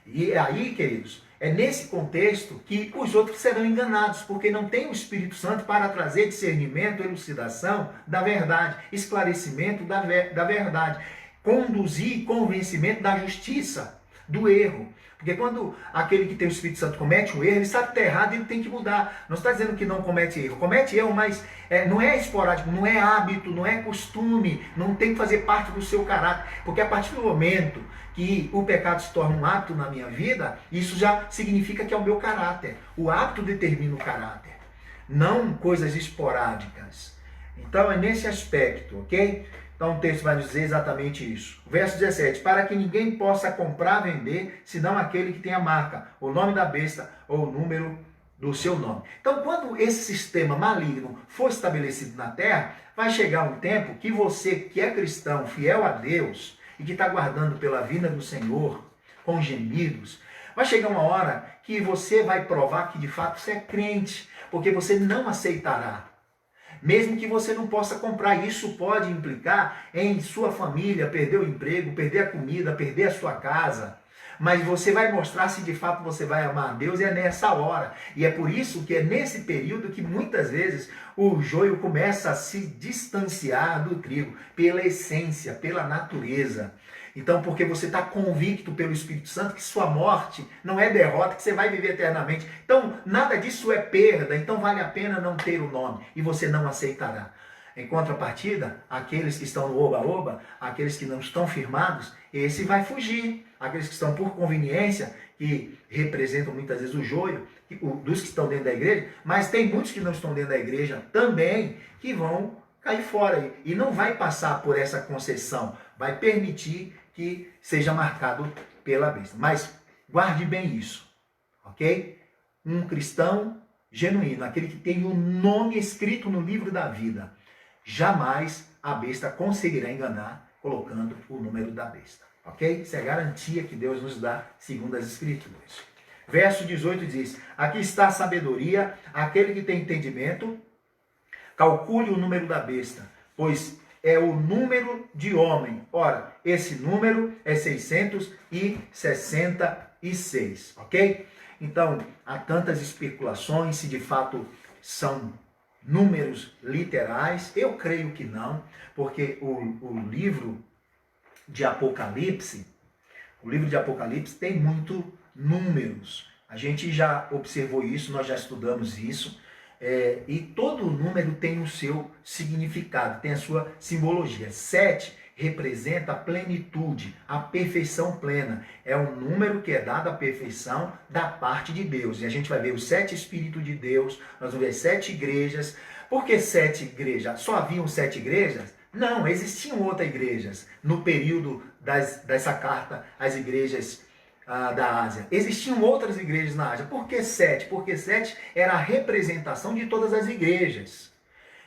E aí, queridos, é nesse contexto que os outros serão enganados, porque não tem o Espírito Santo para trazer discernimento, elucidação da verdade, esclarecimento da verdade, conduzir convencimento da justiça, do erro. Porque quando aquele que tem o Espírito Santo comete um erro, ele sabe que está errado e ele tem que mudar. Não está dizendo que não comete erro. Comete erro, mas não é esporádico, não é hábito, não é costume, não tem que fazer parte do seu caráter. Porque a partir do momento que o pecado se torna um hábito na minha vida, isso já significa que é o meu caráter. O hábito determina o caráter, não coisas esporádicas. Então é nesse aspecto, ok? Então o texto vai dizer exatamente isso. Verso 17. Para que ninguém possa comprar, vender, senão aquele que tem a marca, o nome da besta ou o número do seu nome. Então quando esse sistema maligno for estabelecido na terra, vai chegar um tempo que você que é cristão, fiel a Deus, e que está aguardando pela vinda do Senhor, com gemidos, vai chegar uma hora que você vai provar que de fato você é crente, porque você não aceitará. Mesmo que você não possa comprar, isso pode implicar em sua família perder o emprego, perder a comida, perder a sua casa. Mas você vai mostrar se de fato você vai amar a Deus, e é nessa hora. E é por isso que é nesse período que muitas vezes o joio começa a se distanciar do trigo, pela essência, pela natureza. Então, porque você está convicto pelo Espírito Santo que sua morte não é derrota, que você vai viver eternamente. Então, nada disso é perda, então vale a pena não ter o nome, e você não aceitará. Em contrapartida, aqueles que estão no oba-oba, aqueles que não estão firmados, esse vai fugir. Aqueles que estão por conveniência, que representam muitas vezes o joio, dos que estão dentro da igreja, mas tem muitos que não estão dentro da igreja também, que vão cair fora e não vai passar por essa concessão, vai permitir que seja marcado pela besta. Mas guarde bem isso, ok? Um cristão genuíno, aquele que tem o nome escrito no livro da vida, jamais a besta conseguirá enganar colocando o número da besta. Ok? Isso é a garantia que Deus nos dá segundo as Escrituras. Verso 18 diz: aqui está a sabedoria, aquele que tem entendimento, calcule o número da besta, pois é o número de homem. Ora, esse número é 666, ok? Então, há tantas especulações se de fato são números literais. Eu creio que não, porque o livro de Apocalipse, tem muito números. A gente já observou isso, nós já estudamos isso, e todo número tem o seu significado, tem a sua simbologia. 7 representa a plenitude, a perfeição plena. É um número que é dado à perfeição da parte de Deus. E a gente vai ver os 7 Espíritos de Deus, nós vamos ver as 7 igrejas. Por que 7 igrejas? Só haviam 7 igrejas? Não, existiam outras igrejas no período dessa carta às igrejas da Ásia. Existiam outras igrejas na Ásia. Por que 7? Porque 7 era a representação de todas as igrejas.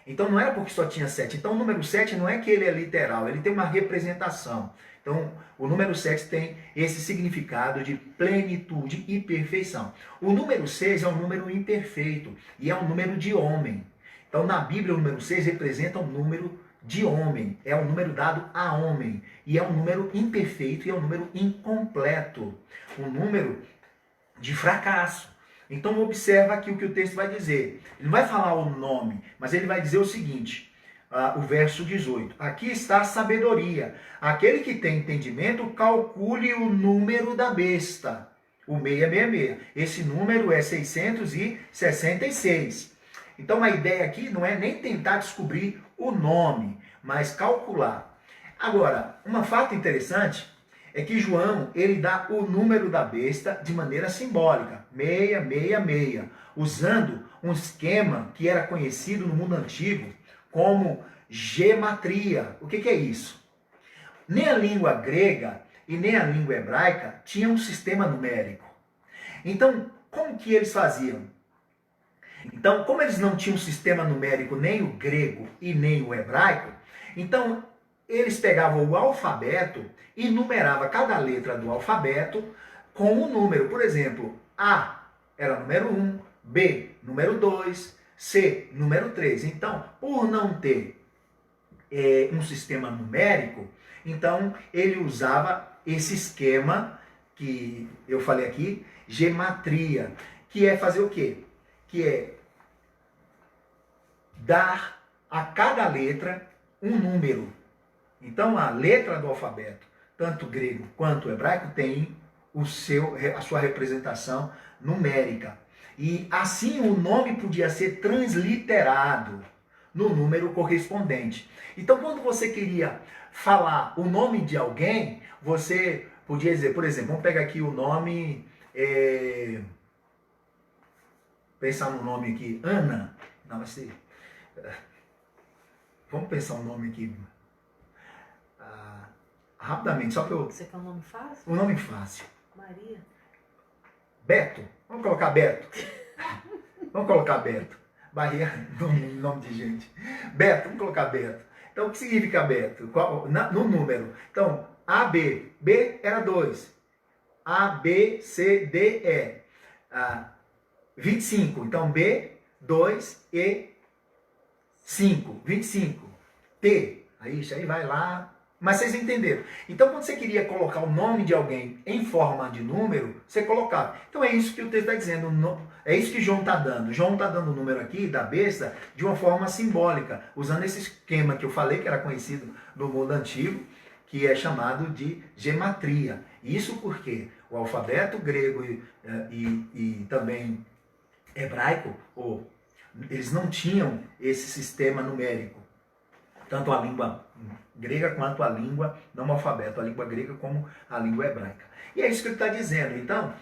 Então não era porque só tinha 7. Então o número 7 não é que ele é literal, ele tem uma representação. Então o número 7 tem esse significado de plenitude e perfeição. O número 6 é um número imperfeito e é um número de homem. Então na Bíblia o número 6 representa um número de homem, é um número dado a homem, e é um número imperfeito e é um número incompleto, um número de fracasso. Então observa aqui o que o texto vai dizer. Ele não vai falar o nome, mas ele vai dizer o seguinte, o verso 18. Aqui está a sabedoria. Aquele que tem entendimento, calcule o número da besta. O 666. Esse número é 666. Então a ideia aqui não é nem tentar descobrir o nome, mas calcular. Agora, um fato interessante é que João, ele dá o número da besta de maneira simbólica, 666, usando um esquema que era conhecido no mundo antigo como gematria. O que é isso? Nem a língua grega e nem a língua hebraica tinham um sistema numérico. Então, como que eles faziam? Então, como eles não tinham um sistema numérico, nem o grego e nem o hebraico, então eles pegavam o alfabeto e numeravam cada letra do alfabeto com um número. Por exemplo, A era número 1, B número 2, C número 3. Então, por não ter um sistema numérico, então ele usava esse esquema que eu falei aqui, gematria, que é fazer o quê? Que é dar a cada letra um número. Então a letra do alfabeto, tanto grego quanto hebraico, tem a sua representação numérica. E assim o nome podia ser transliterado no número correspondente. Então quando você queria falar o nome de alguém, você podia dizer, por exemplo, vamos pegar aqui o nome... pensar no nome aqui, Ana. Não, vai ser... Vamos pensar um nome aqui. Rapidamente, só para eu... Você quer um nome fácil? Um nome fácil. Maria. Beto. Vamos colocar Beto. Vamos colocar Beto. Bahia, nome de gente. Beto, vamos colocar Beto. Então, o que significa Beto? No número. Então, A, B. B era 2. A, B, C, D, E. 25. Então, B, 2, E, 5. 25. T. Aí, isso aí vai lá. Mas vocês entenderam. Então, quando você queria colocar o nome de alguém em forma de número, você colocava. Então, é isso que o texto está dizendo. É isso que João está dando. João está dando o número aqui da besta de uma forma simbólica, usando esse esquema que eu falei, que era conhecido no mundo antigo, que é chamado de gematria. Isso porque o alfabeto grego e também hebraico, eles não tinham esse sistema numérico. Tanto a língua grega quanto a língua não alfabeto, a língua grega como a língua hebraica. E é isso que ele está dizendo. Então,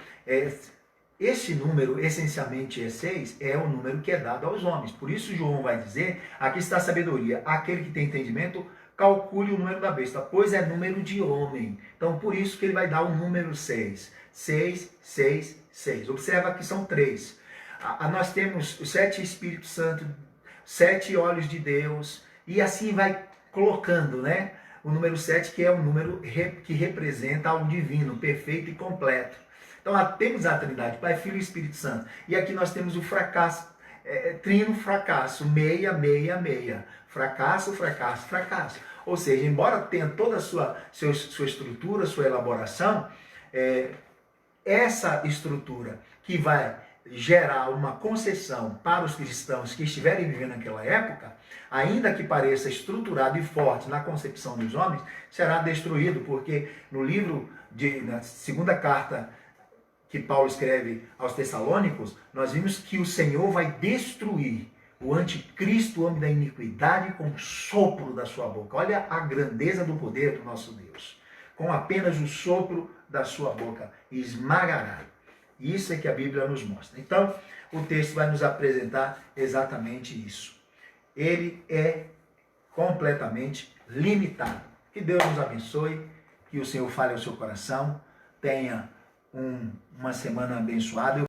este número, essencialmente é 6, é o número que é dado aos homens. Por isso João vai dizer, aqui está a sabedoria, aquele que tem entendimento, calcule o número da besta, pois é número de homem. Então, por isso que ele vai dar o número 6. 6, 6, 6. Observa que são 3. Nós temos os 7 Espíritos Santos, 7 olhos de Deus, e assim vai colocando, né? O número 7, que é um número que representa algo divino, perfeito e completo. Então, temos a Trindade, Pai, Filho e Espírito Santo. E aqui nós temos o fracasso, trino fracasso, 666. Fracasso, fracasso, fracasso. Ou seja, embora tenha toda a sua estrutura, sua elaboração, essa estrutura que vai gerar uma concessão para os cristãos que estiverem vivendo naquela época, ainda que pareça estruturado e forte na concepção dos homens, será destruído, porque no livro, na segunda carta que Paulo escreve aos Tessalônicos, nós vimos que o Senhor vai destruir o anticristo, o homem da iniquidade, com o sopro da sua boca. Olha a grandeza do poder do nosso Deus. Com apenas o sopro da sua boca, esmagará. Isso é que a Bíblia nos mostra. Então, o texto vai nos apresentar exatamente isso. Ele é completamente limitado. Que Deus nos abençoe, que o Senhor fale ao seu coração, tenha uma semana abençoada.